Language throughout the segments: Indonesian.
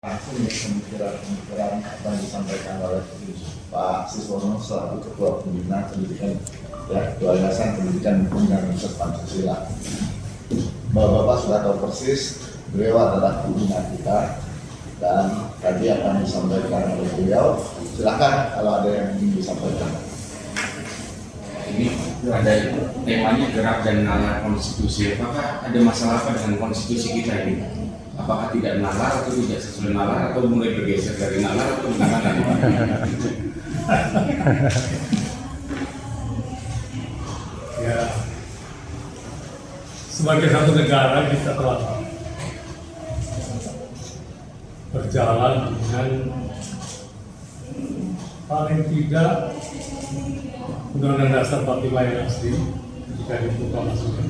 langsung pemikiran apa yang disampaikan oleh Pak Siswono selaku Ketua Pembina Pendidikan Ketua Yayasan Pendidikan Hukum dan Riset Pancasila. Bapak-bapak sudah tahu persis beliau adalah pembina kita dan tadi akan disampaikan oleh beliau. Silakan kalau ada yang ingin disampaikan. Ini ada temanya gerak dan nalar konstitusi. Apakah ada masalah apa dengan konstitusi kita ini? Apakah tidak nalar atau tidak sesuai nalar atau mulai bergeser dari nalar atau bagaimana? Ya, sebagai satu negara kita telah berjalan dengan paling tidak Undang-Undang Dasar 45 yang asli ketika diproklamasikan.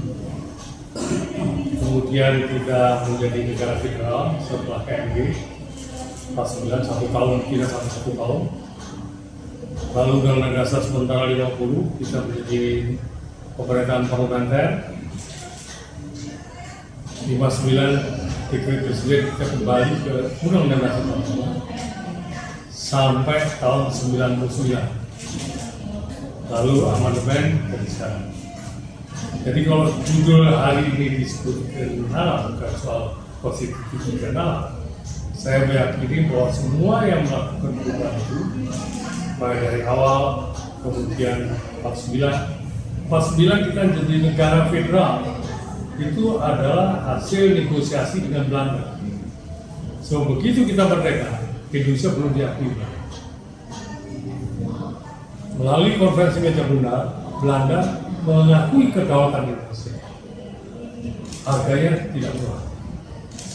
Kemudian kita menjadi negara federal setelah KMG 49 1 tahun, tidak sampai 1 tahun. Lalu Undang-Undang Dasar sementara 50 kita menjadi pemerintahan parlementer. 59 dekret presiden kita kembali ke Undang-Undang Dasar 45 sampai tahun 99. Lalu amandemen dari sekarang. Jadi kalau judul hari ini disebutkan nalar, bukan soal konstitusi dan nalar, saya meyakini bahwa semua yang melakukan perubahan itu, mulai dari awal, kemudian 49 kita jadi negara federal, itu adalah hasil negosiasi dengan Belanda. So begitu kita merdeka, Indonesia belum diakui. Melalui konferensi meja Belanda mengakui kedaulatan Indonesia. Harganya tidak murah.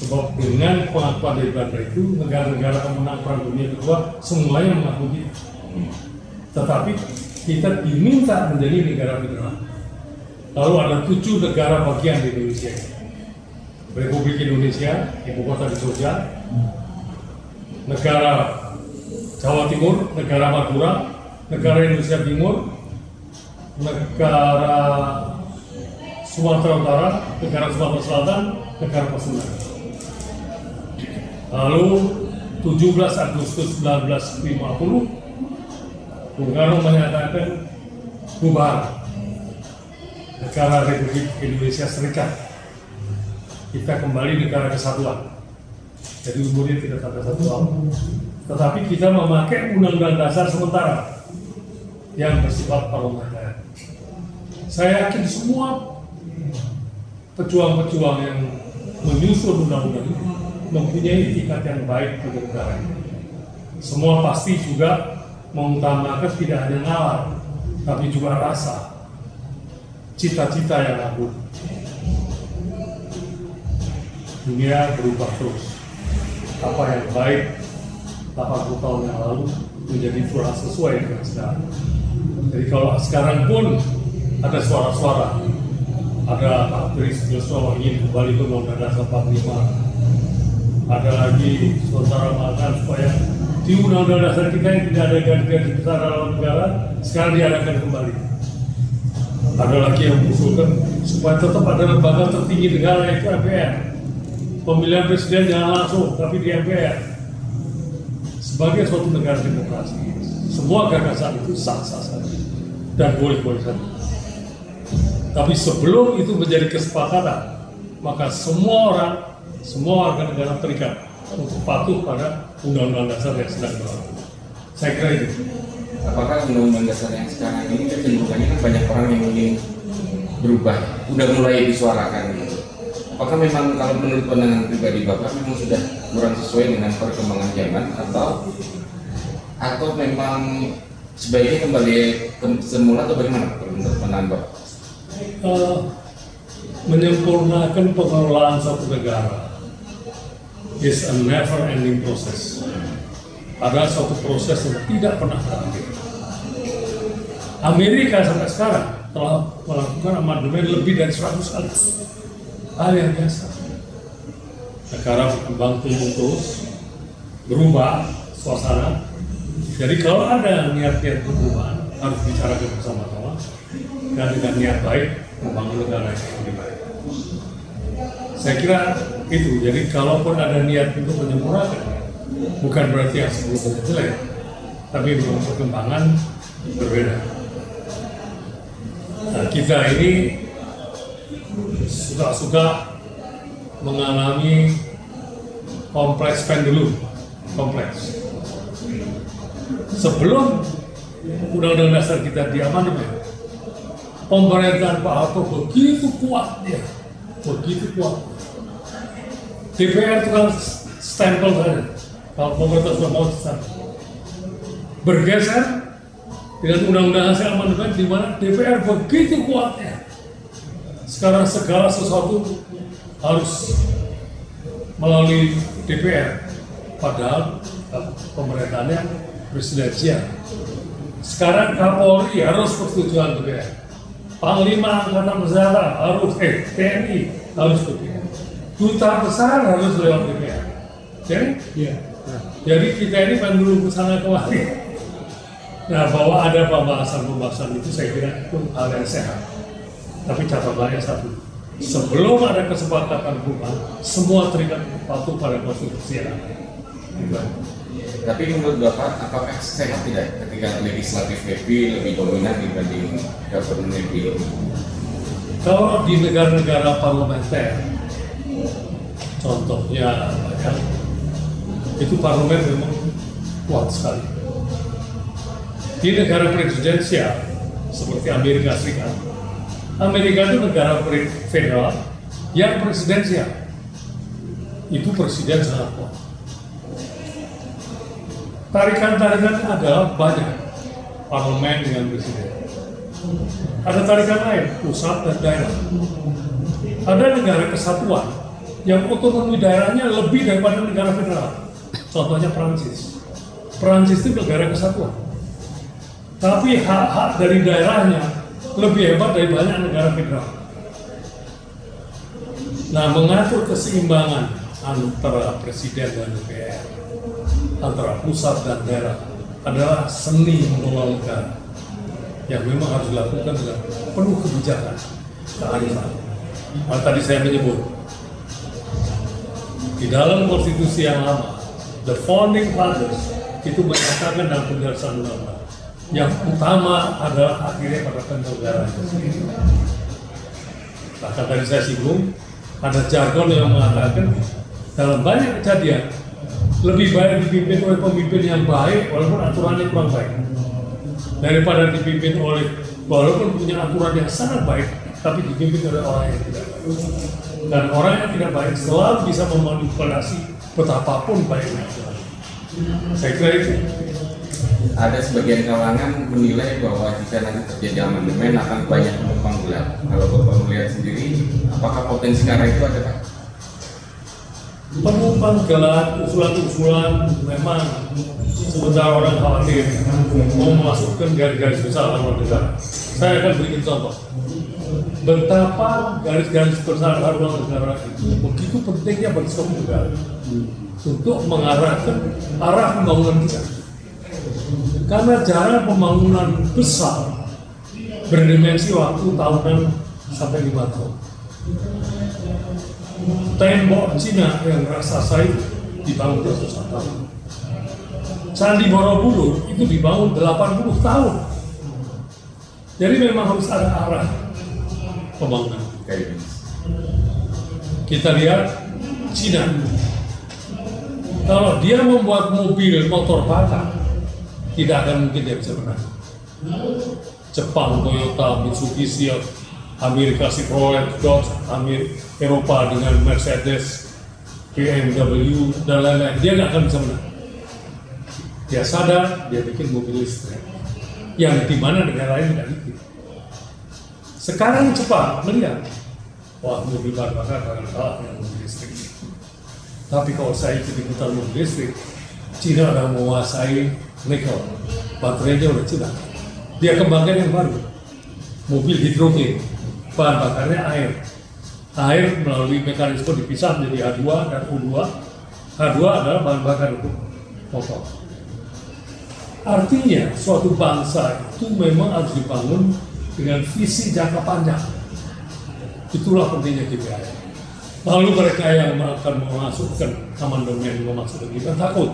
Sebab dengan pengakuan dari Belanda itu, negara-negara pemenang Perang Dunia Kedua semuanya mengakui. Tetapi kita diminta menjadi negara federal. Lalu ada 7 negara bagian di Indonesia. Republik Indonesia, ibu kota di Jogja, negara Jawa Timur, negara Madura, negara Indonesia Timur, negara Sumatera Utara, negara Sumatera Selatan, negara Pasundan. Lalu 17 Agustus 1950, Bung Karno menyatakan bubar negara Republik Indonesia Serikat. Kita kembali negara kesatuan. Jadi umurnya tidak sampai 1 tahun. Tetapi kita memakai Undang-Undang Dasar sementara yang bersifat parlementer. Saya yakin semua pejuang-pejuang yang menyusun undang-undang ini mempunyai etikat yang baik untuk negara ini. Semua pasti juga mengutamakan tidak hanya nalar, tapi juga rasa, cita-cita yang agung. Dunia berubah terus. Apa yang baik 80 tahun yang lalu menjadi kurang sesuai dengan sekarang. Jadi kalau sekarang pun ada suara-suara, ada aktivis Joshua ingin kembali ke Undang-Undang Dasar 45, ada lagi saudara mengatakan supaya di Undang-Undang Dasar kita yang tidak ada ganti-ganti besar dalam negara, sekarang diadakan kembali. Ada lagi yang mengusulkan supaya tetap ada lembaga tertinggi negara yaitu MPR. Pemilihan presiden jangan langsung, tapi di MPR. Sebagai suatu negara demokrasi, semua gagasan itu sah-sah saja dan boleh-boleh saja. Tapi sebelum itu menjadi kesepakatan, maka semua orang, semua warga negara terikat untuk patuh pada Undang-Undang Dasar yang sedang berlaku. Saya kira itu. Apakah Undang-Undang Dasar yang sekarang ini kecenderungannya kan banyak orang yang ingin berubah, udah mulai disuarakan gitu. Apakah memang kalau menurut pandangan pribadi Bapak memang sudah kurang sesuai dengan perkembangan zaman atau memang sebaiknya kembali ke semula atau bagaimana menurut pandangan Bapak? Menyempurnakan pengelolaan suatu negara is a never ending process. Ada suatu proses yang tidak pernah berakhir. Amerika sampai sekarang telah melakukan amandemen lebih dari 100 kali. Hal yang biasa. Negara berkembang terus, berubah suasana. Jadi kalau ada niat-niat perubahan harus bicarakan bersama-sama dan dengan niat baik membangun negara yang lebih baik. Saya kira itu. Jadi kalaupun ada niat untuk menyempurnakan, Bukan berarti yang sebelumnya jelek, tapi memang perkembangan berbeda. Nah, kita ini suka-suka mengalami kompleks pendulum, kompleks. Sebelum Undang-Undang Dasar kita diamandemen, pemerintahan Pak Harto begitu kuat dia, begitu kuat. DPR itu kan stempel saja. Kalau pemerintah sudah mau stempel, bergeser dengan Undang-Undang hasil amandemen di mana DPR begitu kuatnya. Sekarang segala sesuatu harus melalui DPR, padahal pemerintahannya presidensial. Sekarang Kapolri harus persetujuan DPR, Panglima Angkatan Udara harus, TNI harus DPR, Duta Besar harus lewat DPR. Jadi kita ini kan dulu kesana kemari. Nah, bahwa ada pembahasan-pembahasan itu saya kira itu hal yang sehat. Tapi catatannya satu, sebelum ada kesepakatan hukuman, semua terikat patuh pada konstitusi yang ada. Tapi menurut Bapak, apakah sehat tidak ketika legislatif lebih dominan dibanding government lebih? Kalau di negara-negara parlementer, contohnya itu parlemen memang kuat sekali. Di negara presidensial seperti Amerika Serikat, Amerika itu negara federal yang presidensial, itu presiden sangat kuat. Tarikan-tarikan adalah banyak, parlemen dengan presiden. Ada tarikan lain, pusat dan daerah. Ada negara kesatuan yang otonomi daerahnya lebih daripada negara federal. Contohnya Prancis. Prancis itu negara kesatuan, tapi hak-hak dari daerahnya lebih hebat dari banyak negara federal. Nah, mengatur keseimbangan antara presiden dan DPR, antara pusat dan daerah adalah seni mengelola negara yang memang harus dilakukan dengan penuh kebijakan, kearifan. Nah, tadi saya menyebut di dalam konstitusi yang lama, the founding fathers itu menyatakan dalam penjelasan undang-undang yang utama adalah akhirnya pada penyelenggaraan itu sendiri. Bahkan tadi saya singgung, ada jargon yang mengatakan dalam banyak kejadian lebih baik dipimpin oleh pemimpin yang baik walaupun aturannya kurang baik, daripada dipimpin oleh walaupun punya aturan yang sangat baik tapi dipimpin oleh orang yang tidak baik. Dan orang yang tidak baik selalu bisa memanipulasi betapapun baiknya. Saya kira itu. Ada sebagian kalangan menilai bahwa jika nanti terjadi amandemen akan banyak penumpang gelap. Kalau Bapak melihat sendiri, apakah potensi karena itu ada, Pak? Penumpang gelap, usulan-usulan memang sebentar orang khawatir mau memasukkan garis-garis besar haluan negara. Saya akan berikan contoh betapa garis-garis besar haluan negara itu begitu pentingnya bagi suatu negara untuk mengarahkan arah pembangunan kita. Karena jarak pembangunan besar berdimensi waktu tahunan sampai 5 tahun. Tembok Cina yang raksasa itu dibangun 100 tahun. Candi Borobudur itu dibangun 80 tahun. Jadi memang harus ada arah pembangunan. Kita lihat Cina. Kalau dia membuat mobil motor bakar, tidak akan mungkin dia bisa menang. Jepang, Toyota, Mitsubishi, Amerika Chevrolet, Dodge, Eropa dengan Mercedes, BMW, dan lain-lain, dia nggak akan bisa menang. Dia sadar, dia bikin mobil listrik, yang dimana negara lain tidak bikin. Sekarang Jepang melihat, wah mobil bahan bakar akan kalah dengan mobil listrik. Tapi kalau saya ikut-ikutan mobil listrik, Cina akan menguasai nikel, baterainya udah Cina. Dia kembangkan yang baru, mobil hidrogen, bahan bakarnya air. Air melalui mekanisme dipisah menjadi H2 dan O2. H2 adalah bahan bakar untuk motor. Artinya suatu bangsa itu memang harus dibangun dengan visi jangka panjang. Itulah pentingnya GBHN. Lalu mereka yang akan memasukkan amandemen memasukkan kita takut.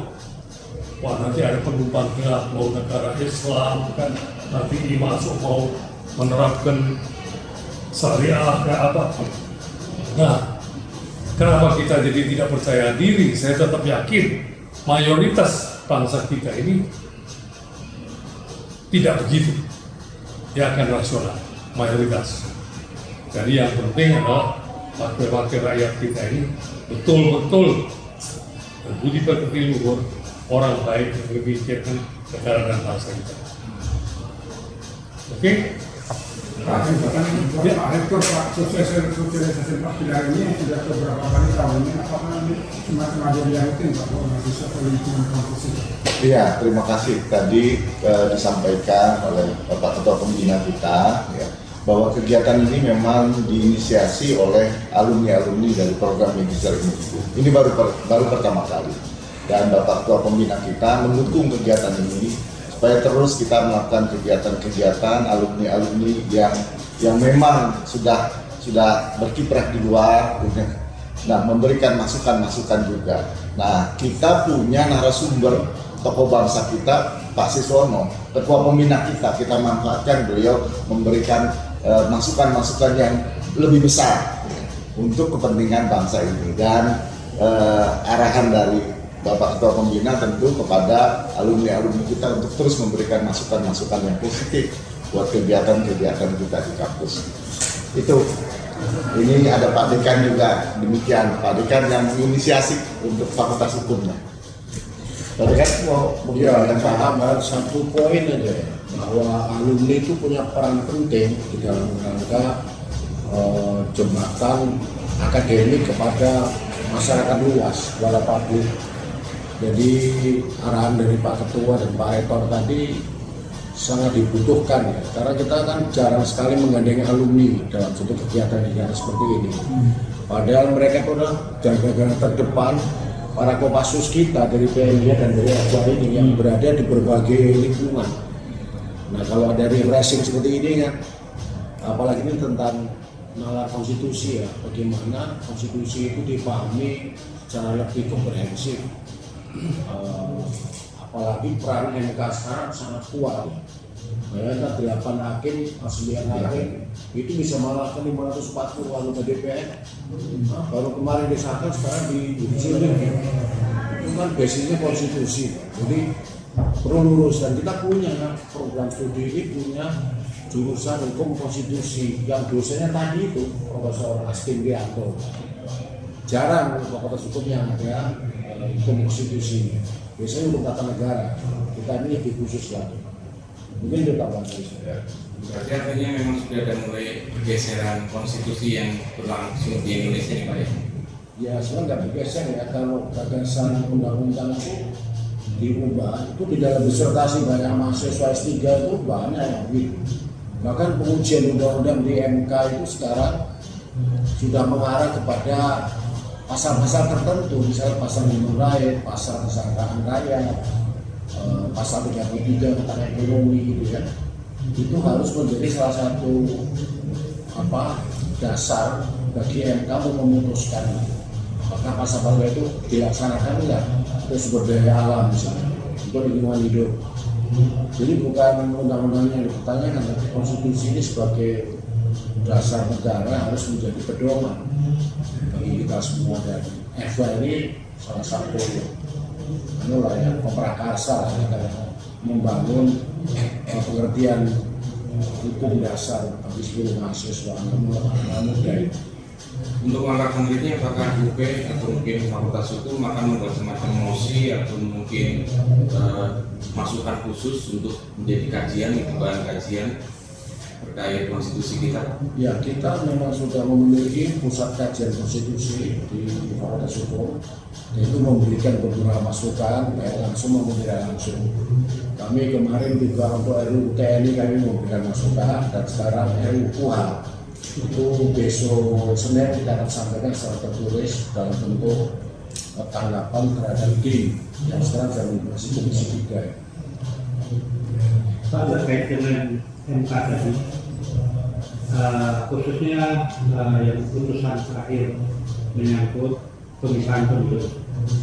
Wah, nanti ada penumpang gelap, mau negara Islam kan, nanti masuk mau menerapkan syariah kayak apa. Nah, kenapa kita jadi tidak percaya diri? Saya tetap yakin mayoritas bangsa kita ini tidak begitu. Dia akan rasional, mayoritas. Jadi yang penting adalah wakil-wakil rakyat kita ini betul-betul berbudi pekerti luhur, orang baik yang memikirkan negara dan bangsa kita. Oke? Pak Rektor, Pak, sosialisasi Pak Pilar ini sudah beberapa kali tahun ini, apakah ini semacam agenda rutin Pak mahasiswa lingkungan kampus itu? Iya, terima kasih. Tadi disampaikan oleh Bapak Ketua Pembina kita, ya, bahwa kegiatan ini memang diinisiasi oleh alumni-alumni dari program Magister Ilmu. Ini baru pertama kali. Dan Bapak Ketua Pembina kita mendukung kegiatan ini supaya terus kita melakukan kegiatan-kegiatan alumni-alumni yang memang sudah berkiprah di luar, nah memberikan masukan-masukan juga. Nah, kita punya narasumber tokoh bangsa kita, Pak Siswono, Ketua Pembina kita manfaatkan beliau memberikan masukan-masukan yang lebih besar untuk kepentingan bangsa ini, dan arahan dari Bapak Ketua Pembina tentu kepada alumni-alumni kita untuk terus memberikan masukan-masukan yang positif buat kegiatan-kegiatan kita di kampus. Itu. Ini ada Pak Dekan juga, demikian Pak Dekan yang menginisiasi untuk Fakultas Hukumnya. Pak Dekan mau ya, tambahan satu poin aja ya, bahwa alumni itu punya peran penting di dalam rangka jembatan akademik kepada masyarakat luas, kepada publik. Jadi arahan dari Pak Ketua dan Pak Rektor tadi sangat dibutuhkan ya, karena kita kan jarang sekali menggandeng alumni dalam satu kegiatan seperti ini. Padahal mereka itu adalah garda terdepan para kopassus kita dari PNJ dan dari FH ini yang berada di berbagai lingkungan. Nah, kalau ada refreshing seperti ini kan, apalagi ini tentang nalar konstitusi ya, bagaimana konstitusi itu dipahami secara lebih komprehensif. Apalagi peran MK sekarang sangat kuat ya. Bayangkan 8 hakim, 9 hakim itu bisa mengalahkan 540 anggota DPR. Baru kemarin disahkan, sekarang di judicial review. Itu kan basisnya konstitusi. Jadi perlu lurus, dan kita punya program studi ini, punya jurusan hukum konstitusi yang dosennya tadi itu Profesor Astindianto. Jarang fakultas hukum yang ada hukum konstitusi. Biasanya untuk tata negara, kita ini lebih khusus lagi. Mungkin itu tambahan saya. Berarti artinya memang sudah ada mulai pergeseran konstitusi yang berlangsung di Indonesia ini Pak ya? Ya, sebenarnya nggak bergeser ya, kalau gagasan undang-undang itu diubah, itu di dalam disertasi banyak mahasiswa S3 itu banyak yang begitu. Bahkan pengujian undang-undang di MK itu sekarang sudah mengarah kepada pasal-pasal tertentu, misalnya pasal minum rakyat, pasal kesangkaan rakyat, pasal 33 tentang ekonomi gitu ya. Itu harus menjadi salah satu dasar bagi MK untuk memutuskan apakah pasal-pasal itu dilaksanakan enggak, atau sumber daya alam misalnya, untuk lingkungan hidup. Jadi bukan undang-undangnya yang dipertanyakan, tapi konstitusi ini sebagai dasar negara harus menjadi pedoman bagi kita semua, dan FH ini salah satu yang pemrakarsa membangun pengertian hukum dasar bagi seluruh mahasiswa anak muda. Untuk langkah konkretnya apakah UP atau mungkin Fakultas Hukum akan membuat semacam mosi atau mungkin masukan khusus untuk menjadi kajian, bahan kajian terkait konstitusi kita? Ya, kita memang sudah memiliki pusat kajian konstitusi di Fakultas Hukum, yaitu memberikan beberapa masukan, baik langsung maupun tidak langsung. Kami kemarin juga untuk RUU TNI kami memberikan masukan, dan sekarang RUU KUHP itu besok Senin kita akan sampaikan secara tertulis dalam bentuk tanggapan terhadap GIM yang sekarang sedang masih Komisi 3. Pak, terkait dengan MK tadi, khususnya yang putusan terakhir menyangkut pemisahan penduduk.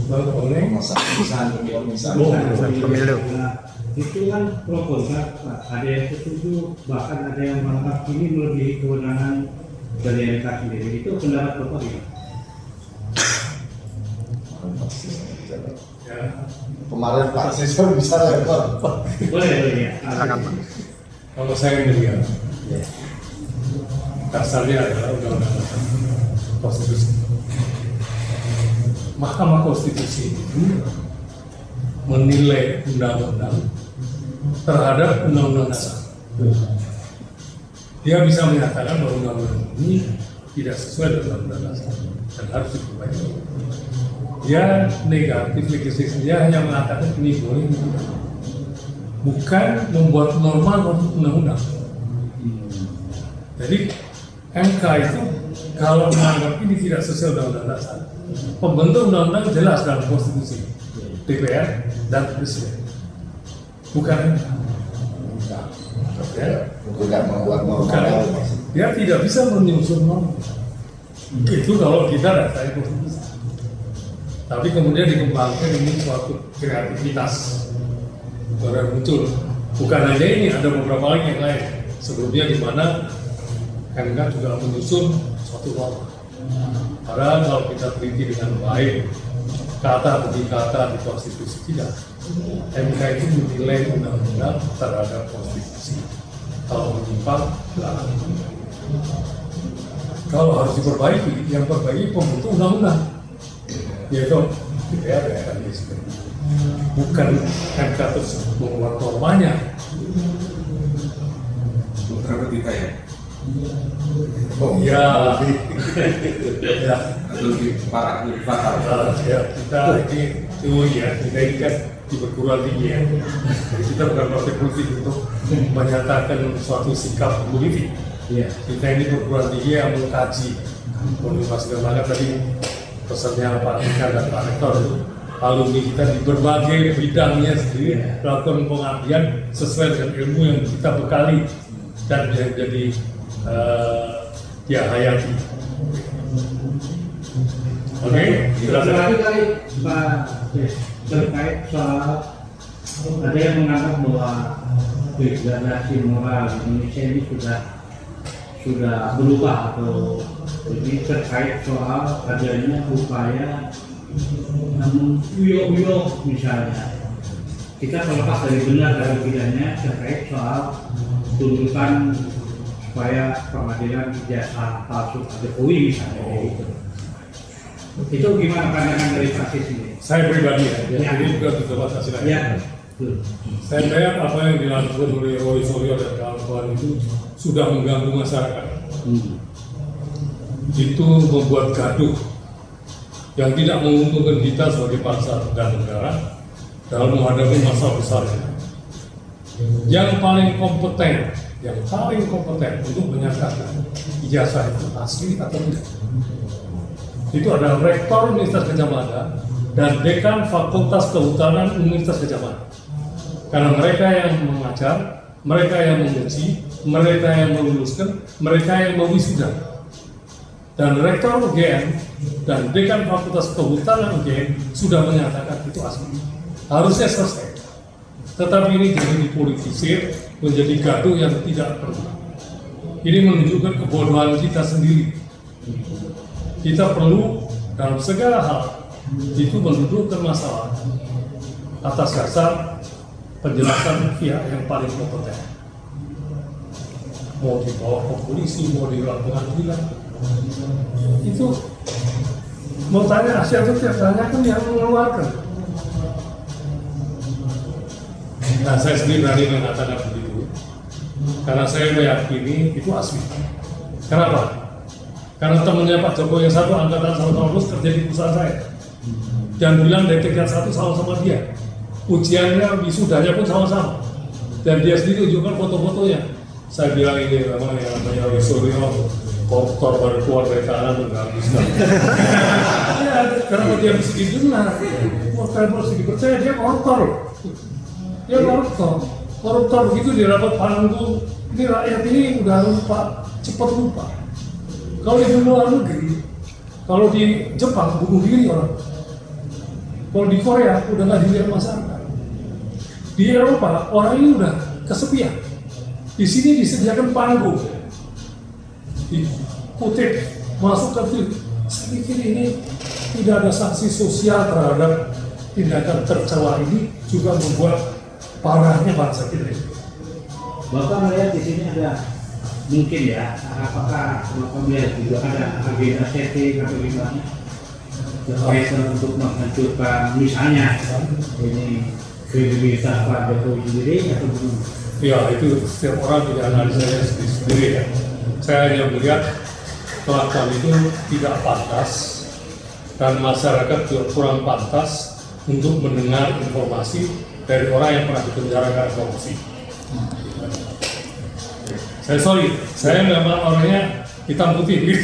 Oleh Pemisahan pemilu. Nah, itu kan pro kontra, Pak. Ada yang setuju, bahkan ada yang menganggap ini melebihi kewenangan dari MK sendiri. Itu pendapat Bapak gimana? Ya, Kemarin Pak Siswa bisa rekor. Boleh ya. kalau saya melihat dasarnya adalah undang-undang konstitusi. Mahkamah Konstitusi itu menilai undang-undang terhadap undang-undang dasar. Dia bisa menyatakan bahwa undang-undang ini tidak sesuai dengan undang-undang dasar dan harus diperbaiki. Dia negatif legislasi, dia hanya mengatakan ini boleh, ini tidak. Bukan membuat norma undang-undang. Jadi MK itu kalau menganggap ini tidak sesuai undang-undang dasar, pembentuk undang-undang jelas dalam konstitusi DPR dan Presiden, bukan MK. Ya. Tidak membuat norma Bukan. baru. Dia tidak bisa menyusun norma. Itu kalau kita dasarnya konstitusi. Tapi kemudian dikembangkan ini suatu kreativitas baru muncul. Bukan hanya ini, ada beberapa lagi yang lain. Sebelumnya di mana MK juga menyusun suatu norma. Padahal kalau kita teliti dengan baik, kata demi kata di konstitusi tidak. MK itu menilai undang-undang terhadap konstitusi. Kalau menyimpang, dilarang. Kalau harus diperbaiki, yang perbaiki pembentuk undang-undang, yaitu DPR dan DPR. Bukan MK terus membuat normanya. Berapa kita ya? Ya, ya. Atau lebih parah, lebih fatal? Ya, kita ini kan di perguruan tinggi ya. Jadi kita bukan partai politik untuk menyatakan suatu sikap politik. Kita ini perguruan tinggi yang mengkaji motivasi dan tadi pesannya Pak Ika dan Pak Rektor itu alumni kita di berbagai bidangnya sendiri melakukan pengabdian sesuai dengan ilmu yang kita bekali dan yang jadi hayati. Oke, Terakhir kali Pak terkait soal ada yang menganggap bahwa degradasi moral Indonesia ini sudah berubah atau ini terkait soal adanya upaya uyok-uyok misalnya. Kita terlepas dari benar dan tidaknya terkait soal tuntutan supaya pengadilan ijazah palsu Jokowi misalnya gitu. Itu gimana pandangan dari fraksi ini? saya pribadi ya, ini juga tidak kasih lagi. Ya, Saya melihat apa yang dilakukan oleh Roy Suryo dan kawan-kawan itu sudah mengganggu masyarakat. Itu membuat gaduh yang tidak menguntungkan kita sebagai bangsa dan negara dalam menghadapi masalah besar ini. Yang paling kompeten untuk menyatakan ijazah itu asli atau tidak, itu adalah Rektor Universitas Gadjah Mada dan Dekan Fakultas Kehutanan Universitas Gadjah Mada. Karena mereka yang mengajar, mereka yang menguji, mereka yang meluluskan, mereka yang mewisuda. Dan Rektor UGM dan Dekan Fakultas Kehutanan UGM sudah menyatakan itu asli. Harusnya selesai. Tetapi ini jadi dipolitisir, menjadi gaduh yang tidak perlu. Ini menunjukkan kebodohan kita sendiri. Kita perlu dalam segala hal itu mendudukkan masalah atas dasar penjelasan pihak yang paling kompeten. Mau dibawa ke polisi, mau dibawa ke pengadilan, itu mau tanya Asia itu tiap tanya kan yang mengeluarkan. Nah, saya sendiri berani mengatakan begitu karena saya meyakini itu asli. Kenapa? Karena temannya Pak Jokowi yang satu angkatan sama-sama lulus kerja di perusahaan saya dan bilang dari tingkat satu sama-sama dia, ujiannya wisudanya pun sama-sama, dan dia sendiri tunjukkan foto-fotonya. Saya bilang ini namanya Suryo koruptor baru keluar dari kanan nggak bisa. Ya, karena dia bisa didengar, harus dipercaya dia koruptor. Dia koruptor begitu dia dapat panggung. Ini rakyat ini udah lupa, cepat lupa. Kalau di luar negeri Kalau di Jepang bunuh diri orang. Kalau di Korea udah nggak dilihat masyarakat. Di Eropa orang ini udah kesepian. Di sini disediakan panggung, dikutip masuk ke film. Saya pikir ini tidak ada sanksi sosial terhadap tindakan tercela ini, juga membuat parahnya bangsa kita. Bapak melihat di sini ada mungkin ya, apakah Bapak melihat juga ada agenda setting atau gimana kekaitan untuk menghancurkan misalnya ini kredibilitas Pak Jokowi sendiri atau belum? Ya, itu setiap orang punya analisanya sendiri ya. Saya hanya melihat kelakuan itu tidak pantas dan masyarakat juga kurang pantas untuk mendengar informasi dari orang yang pernah dipenjara karena korupsi. Saya memang orangnya hitam putih gitu.